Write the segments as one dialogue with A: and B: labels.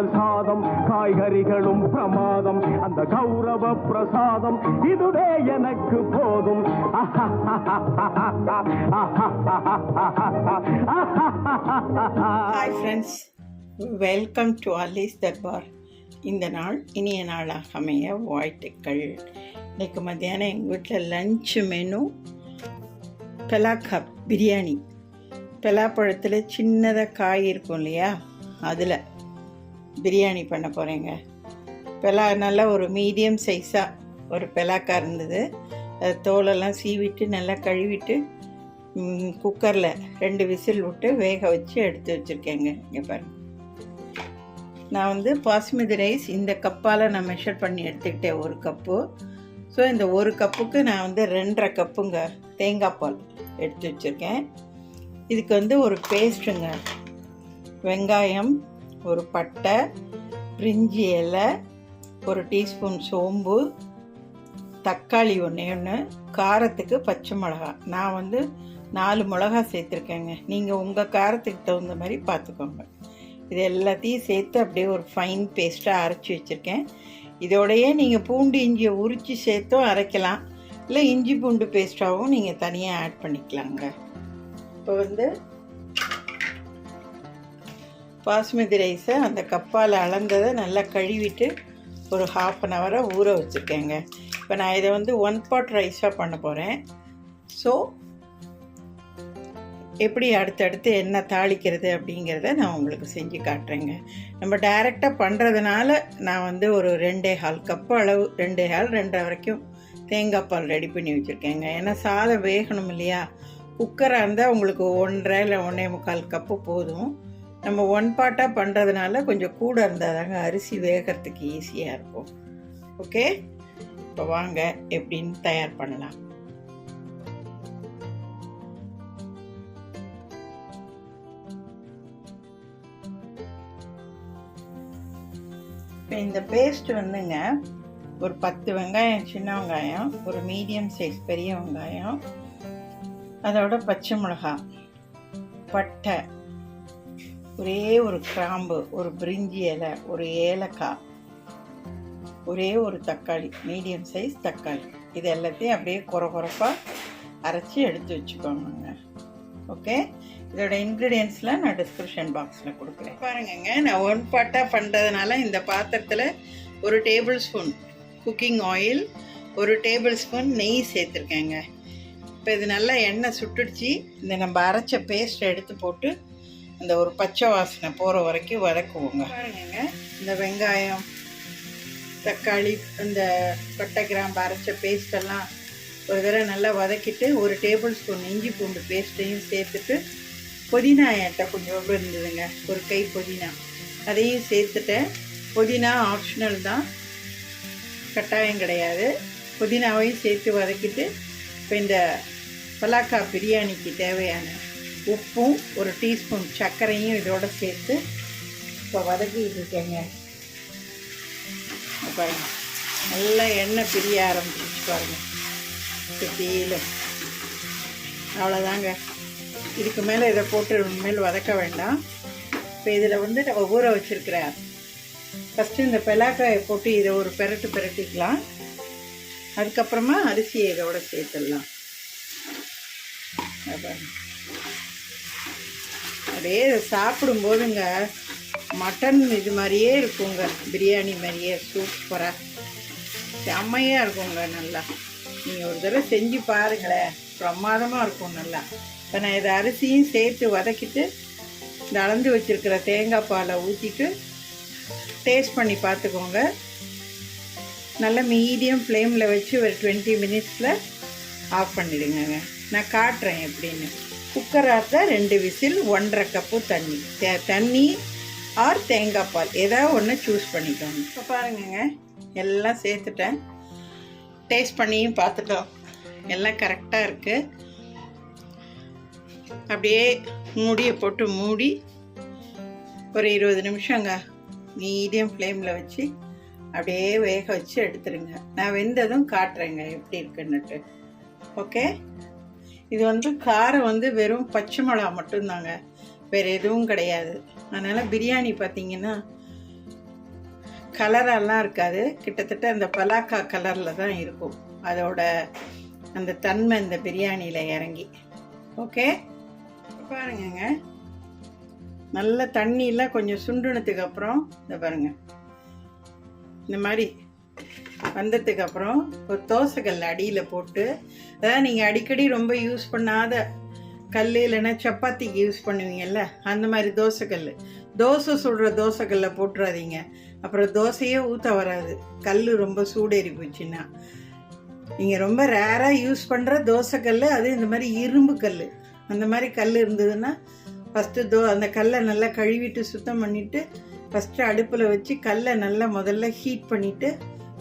A: சமையல் சாதம் காய்கறிகளும் பிரமாதம் அந்த கௌரவ பிரசாதம் இதுவே எனக்கு போதும்.
B: Hi friends, welcome to Ali's Darbar. இந்த நாள் இனிய நாளாக அமைய வாழ்த்துக்கள். இன்றைக்கு மத்தியானம் எங்கள் வீட்டில் லஞ்ச் மெனு பலாக்கா பிரியாணி. பலாப்பழத்தில் சின்னதாக காய் இருக்கும் இல்லையா, அதில் பிரியாணி பண்ண போகிறேங்க. நல்லா ஒரு மீடியம் சைஸாக ஒரு பலாக்கா இருந்தது. அது தோலெல்லாம் சீவிட்டு நல்லா கழுவிட்டு குக்கரில் 2 விசில் விட்டு வேக வச்சு எடுத்து வச்சுருக்கேங்க. இங்கே பாருங்கள், நான் பாஸ்மதி ரைஸ் இந்த கப்பால் நான் மெஷர் பண்ணி எடுத்துக்கிட்டேன் 1 கப்பு. ஸோ இந்த 1 கப்புக்கு நான் 2.5 கப்புங்க தேங்காய் பால் எடுத்து வச்சுருக்கேன். இதுக்கு ஒரு பேஸ்ட்டுங்க, வெங்காயம், ஒரு பட்டை, பிரிஞ்சி இலை, 1 டீஸ்பூன் சோம்பு, தக்காளி 1, காரத்துக்கு பச்சை மிளகா. நான் 4 மிளகா சேர்த்துருக்கேங்க. நீங்கள் உங்கள் காரத்துக்கு தகுந்த மாதிரி பார்த்துக்கோங்க. இது எல்லாத்தையும் சேர்த்து அப்படியே ஒரு ஃபைன் பேஸ்ட்டாக அரைச்சி வச்சுருக்கேன். இதோடையே நீங்கள் பூண்டு இஞ்சியை உரித்து சேர்த்தும் அரைக்கலாம், இல்லை இஞ்சி பூண்டு பேஸ்ட்டாகவும் நீங்கள் தனியாக ஆட் பண்ணிக்கலாங்க. இப்போ பாஸ்மதி ரைஸை அந்த கப்பால் அளந்ததை நல்லா கழுவிட்டு ஒரு 1/2 hour ஊற வச்சுருக்கேங்க. இப்போ நான் இதை 1 pot ரைஸாக பண்ண போகிறேன். ஸோ எப்படி அடுத்தடுத்து என்ன தாளிக்கிறது அப்படிங்கிறத நான் உங்களுக்கு செஞ்சு காட்டுறேங்க. நம்ம டைரெக்டாக பண்ணுறதுனால நான் ஒரு 2.25 கப்பு அளவு, 2.5 வரைக்கும் தேங்காய் பால் ரெடி பண்ணி வச்சுருக்கேங்க. ஏன்னா சாதம் வேகணும் இல்லையா. குக்கராக இருந்தால் உங்களுக்கு 1.5 இல்லை 1.25 கப்பு போதும். நம்ம 1 pot பண்ணுறதுனால கொஞ்சம் கூட இருந்தால் தாங்க அரிசி வேகிறதுக்கு ஈஸியாக இருக்கும். ஓகே, இப்போ வாங்க எப்படின்னு தயார் பண்ணலாம். இப்போ இந்த பேஸ்ட் ஒரு 10 வெங்காயம், சின்ன வெங்காயம், ஒரு மீடியம் சைஸ் பெரிய வெங்காயம், அதோட பச்சை மிளகாய், பட்டை, ஒரே ஒரு கிராம்பு, ஒரு பிரிஞ்சி இலை, ஒரு ஏலக்காய், ஒரே ஒரு தக்காளி, மீடியம் சைஸ் தக்காளி. இது எல்லாத்தையும் அப்படியே குறப்பாக அரைச்சி எடுத்து வச்சுக்கோங்க. ஓகே, இதோட இன்க்ரீடியன்ட்ஸ்லாம் நான் டிஸ்கிரிப்ஷன் பாக்ஸில் கொடுக்குறேன். பாருங்கங்க, நான் 1 pot பண்ணுறதுனால இந்த பாத்திரத்தில் 1 டேபிள்ஸ்பூன் குக்கிங் ஆயில், 1 டேபிள்ஸ்பூன் நெய் சேர்த்துருக்கேங்க. இப்போ இது நல்லா எண்ணெய் சுட்டுடுச்சு. இந்த நம்ம அரைச்ச பேஸ்ட்டை எடுத்து போட்டு அந்த ஒரு பச்சை வாசனை போகிற வரைக்கும் வதக்குவோங்க. பாருங்கங்க, இந்த வெங்காயம், தக்காளி, இந்த பட்டை கிராம்பு அரைச்ச பேஸ்டெல்லாம் ஒரு தடவை நல்லா வதக்கிட்டு 1 டேபிள்ஸ்பூன் இஞ்சி பூண்டு பேஸ்ட்டையும் சேர்த்துட்டு, புதினா என்கிட்ட கொஞ்சம் இருந்ததுங்க, 1 கை புதினா, அதையும் சேர்த்துட்டேன். புதினா ஆப்ஷனல் தான், கட்டாயம் கிடையாது. புதினாவையும் சேர்த்து வதக்கிட்டு இப்போ இந்த பலாக்கா பிரியாணிக்கு தேவையான உப்பும் 1 டீஸ்பூன் சர்க்கரையும் இதோடு சேர்த்து இப்போ வதக்கிட்டு இருக்கேங்க. பாருங்க, நல்லா எண்ணெய் பிரிய ஆரம்பிச்சிச்சு பாருங்கள். சுற்றிலும் அவ்வளோதாங்க. இதுக்கு மேலே இதை போட்டு மேல் வதக்க வேண்டாம். இப்போ இதில் நம்ம ஊற வச்சுருக்கிற ஃபஸ்ட்டு இந்த பலாக்காயை போட்டு இதை ஒரு பெரட்டிக்கலாம். அதுக்கப்புறமா அரிசியை இதோட சேர்த்துடலாம். அப்படியே சாப்பிடும்போதுங்க மட்டன் இது மாதிரியே இருக்குங்க, பிரியாணி மாதிரியே சூப்பராக செம்மையாக இருக்குங்க. நல்லா நீங்கள் ஒரு தடவை செஞ்சு பாருங்களேன், பிரமாதமாக இருக்கும் நல்லா. இப்போ நான் இதை அரிசியும் சேர்த்து வதக்கிட்டு இந்த அளந்து வச்சுருக்கிற தேங்காய் பாலை ஊற்றிட்டு டேஸ்ட் பண்ணி பார்த்துக்கோங்க. நல்லா மீடியம் ஃப்ளேமில் வச்சு ஒரு 20 minutesல ஆஃப் பண்ணிடுங்க. நான் காட்டுறேன் எப்படின்னு. குக்கராக தான் 2 விசில், 1.5 கப்பு தண்ணி ஆர் தேங்காய் பால் ஏதாவது ஒன்று சூஸ் பண்ணிக்கோங்க. இப்போ பாருங்கங்க, எல்லாம் சேர்த்துட்டேன். டேஸ்ட் பண்ணியும் பார்த்துட்டோம், எல்லாம் கரெக்டாக இருக்குது. அப்படியே மூடியை போட்டு மூடி ஒரு 20 நிமிஷங்க மீடியம் ஃப்ளேமில் வச்சு அப்படியே வேக வச்சு எடுத்துருங்க. நான் வெந்ததும் காட்டுறேங்க எப்படி இருக்குன்னுட்டு. ஓகே, இது காரம் வெறும் பச்சை மிளகா மட்டும்தாங்க, வேறு எதுவும் கிடையாது. அதனால் பிரியாணி பார்த்திங்கன்னா கலரெல்லாம் இருக்காது, கிட்டத்தட்ட அந்த பலாக்கா கலரில் தான் இருக்கும். அதோட அந்த தன்மை இந்த பிரியாணியில் இறங்கி. ஓகே, பாருங்கங்க, நல்ல தண்ணியெலாம் கொஞ்சம் சுண்டுனதுக்கு அப்புறம் இந்த பாருங்கள், இந்த மாதிரி வந்ததுக்கு அப்புறம் ஒரு தோசைக்கல் அடியில் போட்டு, அதாவது நீங்கள் அடிக்கடி ரொம்ப யூஸ் பண்ணாத கல், இல்லைன்னா சப்பாத்திக்கு யூஸ் பண்ணுவீங்கல்ல, அந்த மாதிரி தோசைக்கல், தோசை சுடுற தோசைக்கல்ல போட்டுறாதீங்க, அப்புறம் தோசையே ஊற்ற வராது, கல் ரொம்ப சூடேறி போச்சுன்னா. நீங்கள் ரொம்ப ரேராக யூஸ் பண்ணுற தோசைக்கல், அது இந்த மாதிரி இரும்பு கல், அந்த மாதிரி கல் இருந்ததுன்னா ஃபஸ்ட்டு அந்த கல்லை நல்லா கழுவிட்டு சுத்தம் பண்ணிவிட்டு ஃபஸ்ட்டு அடுப்பில் வச்சு கல்லை நல்லா முதல்ல ஹீட் பண்ணிவிட்டு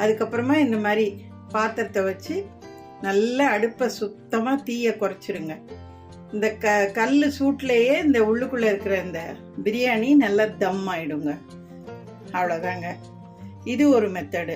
B: அதுக்கப்புறமா இந்த மாதிரி பாத்திரத்தை வச்சு நல்லா அடுப்பை சுத்தமாக தீயை குறைச்சிடுங்க. இந்த கல் சூட்லேயே இந்த உள்ளுக்குள்ளே இருக்கிற இந்த பிரியாணி நல்லா தம் ஆகிடுங்க. அவ்வளோதாங்க, இது ஒரு மெத்தடு.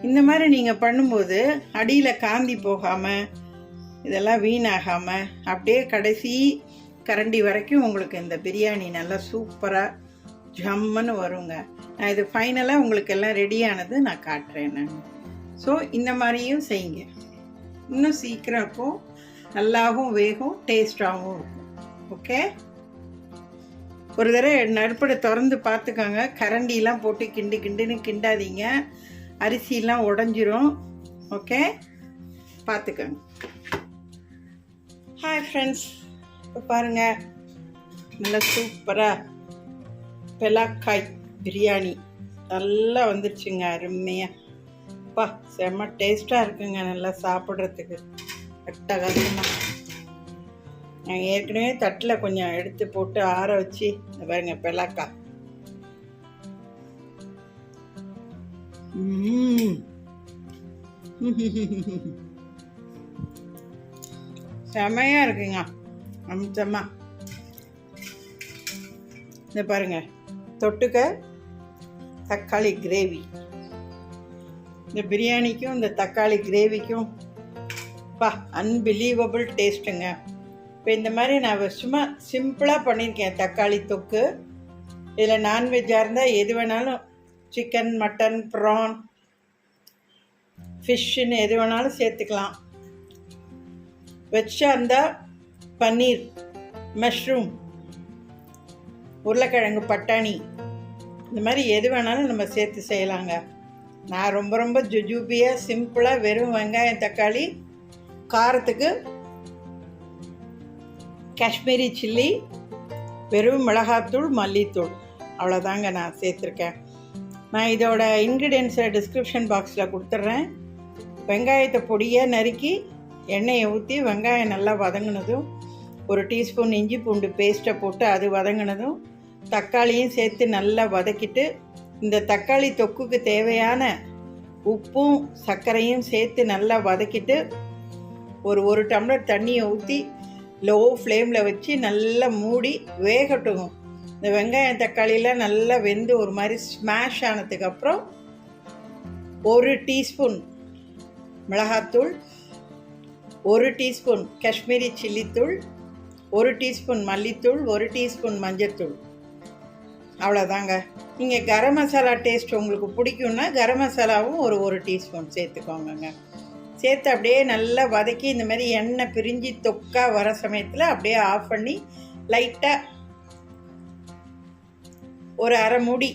B: இந்த மாதிரி நீங்கள் பண்ணும்போது அடியில் காந்தி போகாமல், இதெல்லாம் வீணாகாமல், அப்படியே கடைசி கரண்டி வரைக்கும் உங்களுக்கு இந்த பிரியாணி நல்லா சூப்பராக ஜம்முன்னு வருங்க. நான் இது ஃபைனலாக உங்களுக்கு எல்லாம் ரெடியானது நான் காட்டுறேன் நான். ஸோ இந்த மாதிரியும் செய்யுங்க, இன்னும் சீக்கிரம் இருக்கும், நல்லாவும் வேகும், டேஸ்டாகவும் இருக்கும். ஓகே, ஒரு தடவை நடுப்படை திறந்து பார்த்துக்கோங்க, கரண்டிலாம் போட்டு கிண்டுன்னு கிண்டாதீங்க, அரிசிலாம் உடஞ்சிரும். ஓகே, பார்த்துக்கோங்க. ஹாய் ஃப்ரெண்ட்ஸ், இப்போ பாருங்கள், நல்லா சூப்பராக பெலாக்காய் பிரியாணி நல்லா வந்துருச்சுங்க, அருமையாக. அப்பா செம்ம டேஸ்ட்டாக இருக்குங்க, நல்லா சாப்பிட்றதுக்கு அட்டகாசமாக. நான் ஏற்கனவே தட்டில் கொஞ்சம் எடுத்து போட்டு ஆற வச்சு பாருங்க பெலாக்காய். செமையாக இருக்குங்க, அம்சமாக. இந்த பாருங்க, தொட்டுக்க தக்காளி கிரேவி. இந்த பிரியாணிக்கும் இந்த தக்காளி கிரேவிக்கும் அன்பிலீவபிள் டேஸ்ட்டுங்க. இப்போ இந்த மாதிரி நான் சும்மா சிம்பிளாக பண்ணியிருக்கேன் தக்காளி தொக்கு. இதில் நான்வெஜ்ஜாக இருந்தால் எது வேணாலும், சிக்கன், மட்டன், ப்ரான், ஃபிஷ்ஷுன்னு எது வேணாலும் சேர்த்துக்கலாம். வெஜ்ஜாக இருந்தால் பன்னீர், மஷ்ரூம், உருளைக்கிழங்கு, பட்டாணி, இந்த மாதிரி எது வேணாலும் நம்ம சேர்த்து செய்யலாங்க. நான் ரொம்ப ரொம்ப ஜுஜூபியாக சிம்பிளாக வெறும் வெங்காயம், தக்காளி, காரத்துக்கு காஷ்மீரி சில்லி, வெறும் மிளகாத்தூள், மல்லித்தூள், அவ்வளோதாங்க நான் சேர்த்துருக்கேன். நான் இதோட இன்க்ரீடியன்ஸை டிஸ்கிரிப்ஷன் பாக்ஸில் கொடுத்துட்றேன். வெங்காயத்தை பொடியாக நறுக்கி எண்ணெயை ஊற்றி வெங்காயம் நல்லா வதங்கினதும், ஒரு டீஸ்பூன் இஞ்சி பூண்டு பேஸ்ட்டை போட்டு அது வதங்கினதும் தக்காளியும் சேர்த்து நல்லா வதக்கிட்டு, இந்த தக்காளி தொக்குக்கு தேவையான உப்பும் சர்க்கரையும் சேர்த்து நல்லா வதக்கிட்டு ஒரு டம்ளர் தண்ணியை ஊற்றி லோ ஃப்ளேமில் வச்சு நல்லா மூடி வேகட்டும். இந்த வெங்காயம் தக்காளியெலாம் நல்லா வெந்து ஒரு மாதிரி ஸ்மாஷ் ஆனதுக்கப்புறம் 1 டீஸ்பூன் மிளகாத்தூள், 1 டீஸ்பூன் காஷ்மீரி சில்லித்தூள், 1 டீஸ்பூன் மல்லித்தூள், 1 டீஸ்பூன் மஞ்சத்தூள், அவ்வளோதாங்க. நீங்கள் கரம் மசாலா டேஸ்ட் உங்களுக்கு பிடிக்குன்னா கரம் மசாலாவும் ஒரு டீஸ்பூன் சேர்த்துக்கோங்க. சேர்த்து அப்படியே நல்லா வதக்கி இந்த மாதிரி எண்ணெய் பிரிஞ்சு தொக்கா வர சமயத்தில் அப்படியே ஆஃப் பண்ணி லைட்டாக ஒரு அரை மூடி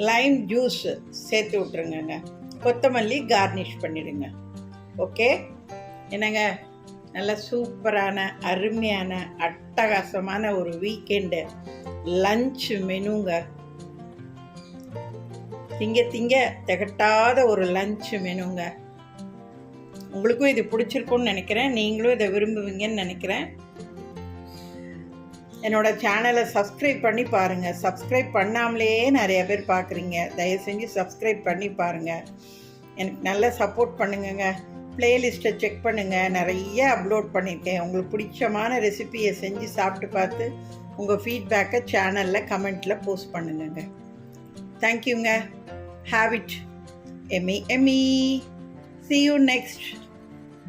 B: லைம் ஜூஸ் சேர்த்து விட்ருங்க. கொத்தமல்லி கார்னிஷ் பண்ணிடுங்க. ஓகே, என்னங்க, நல்ல சூப்பரான அருமையான அட்டகாசமான ஒரு வீக்கெண்டு லஞ்ச் மெனுங்க. திங்க திகட்டாத ஒரு லஞ்ச் மெனுங்க. உங்களுக்கும் இது பிடிச்சிருக்கும்னு நினைக்கிறேன், நீங்களும் இதை விரும்புவீங்கன்னு நினைக்கிறேன். என்னோடய சேனலை சப்ஸ்கிரைப் பண்ணி பாருங்கள். சப்ஸ்கிரைப் பண்ணாமலேயே நிறைய பேர் பார்க்குறீங்க, தயவு செஞ்சு சப்ஸ்கிரைப் பண்ணி பாருங்கள், எனக்கு நல்லா சப்போர்ட் பண்ணுங்க. ப்ளேலிஸ்ட்டை செக் பண்ணுங்கள், நிறைய அப்லோட் பண்ணியிருக்கேன். உங்களுக்கு பிடிச்சமான ரெசிபியை செஞ்சு சாப்பிட்டு பார்த்து உங்கள் ஃபீட்பேக்கை சேனலில் கமெண்ட்டில் போஸ்ட் பண்ணுங்க. தேங்க்யூங்க. Have it. Emmy. See you next.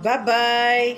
B: Bye-bye.